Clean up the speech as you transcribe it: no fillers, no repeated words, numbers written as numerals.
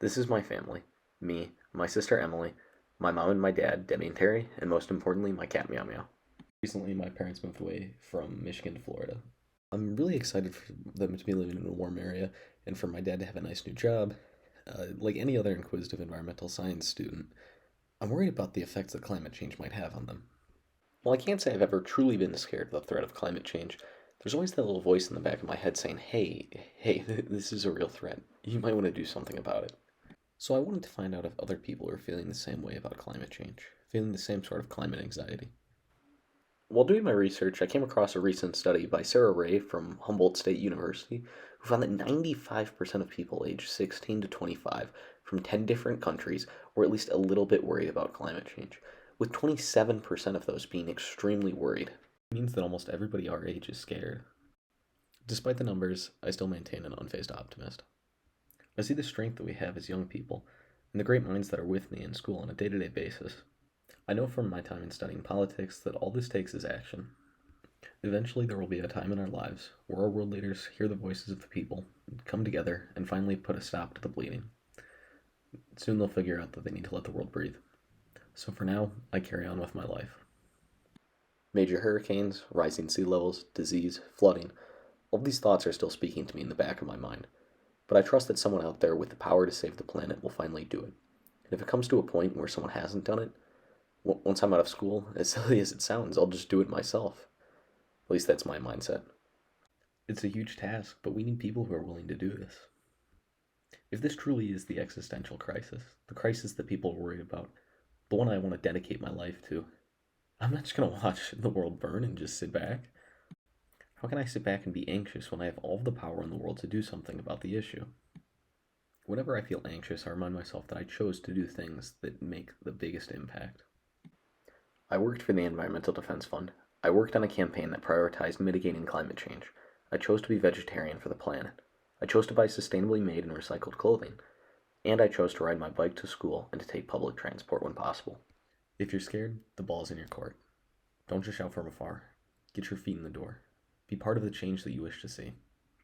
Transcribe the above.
This is my family. Me, my sister Emily, my mom and my dad, Debbie and Terry, and most importantly, my cat Meow Meow. Recently, my parents moved away from Michigan to Florida. I'm really excited for them to be living in a warm area and for my dad to have a nice new job. Like any other inquisitive environmental science student, I'm worried about the effects that climate change might have on them. Well, I can't say I've ever truly been scared of the threat of climate change. There's always that little voice in the back of my head saying, hey, this is a real threat. You might want to do something about it. So I wanted to find out if other people are feeling the same way about climate change, feeling the same sort of climate anxiety. While doing my research, I came across a recent study by Sarah Ray from Humboldt State University who found that 95% of people aged 16 to 25 from 10 different countries were at least a little bit worried about climate change, with 27% of those being extremely worried. It means that almost everybody our age is scared. Despite the numbers, I still maintain an unfazed optimist. I see the strength that we have as young people and the great minds that are with me in school on a day to day basis. I know from my time in studying politics that all this takes is action. Eventually, there will be a time in our lives where our world leaders hear the voices of the people, come together, and finally put a stop to the bleeding. Soon they'll figure out that they need to let the world breathe. So for now, I carry on with my life. Major hurricanes, rising sea levels, disease, flooding, all these thoughts are still speaking to me in the back of my mind. But I trust that someone out there with the power to save the planet will finally do it. And if it comes to a point where someone hasn't done it, once I'm out of school, as silly as it sounds, I'll just do it myself. At least that's my mindset. It's a huge task, but we need people who are willing to do this. If this truly is the existential crisis, the crisis that people are worried about, the one I want to dedicate my life to, I'm not just going to watch the world burn and just sit back. How can I sit back and be anxious when I have all the power in the world to do something about the issue? Whenever I feel anxious, I remind myself that I chose to do things that make the biggest impact. I worked for the Environmental Defense Fund. I worked on a campaign that prioritized mitigating climate change. I chose to be vegetarian for the planet. I chose to buy sustainably made and recycled clothing. And I chose to ride my bike to school and to take public transport when possible. If you're scared, the ball's in your court. Don't just shout from afar. Get your feet in the door. Be part of the change that you wish to see.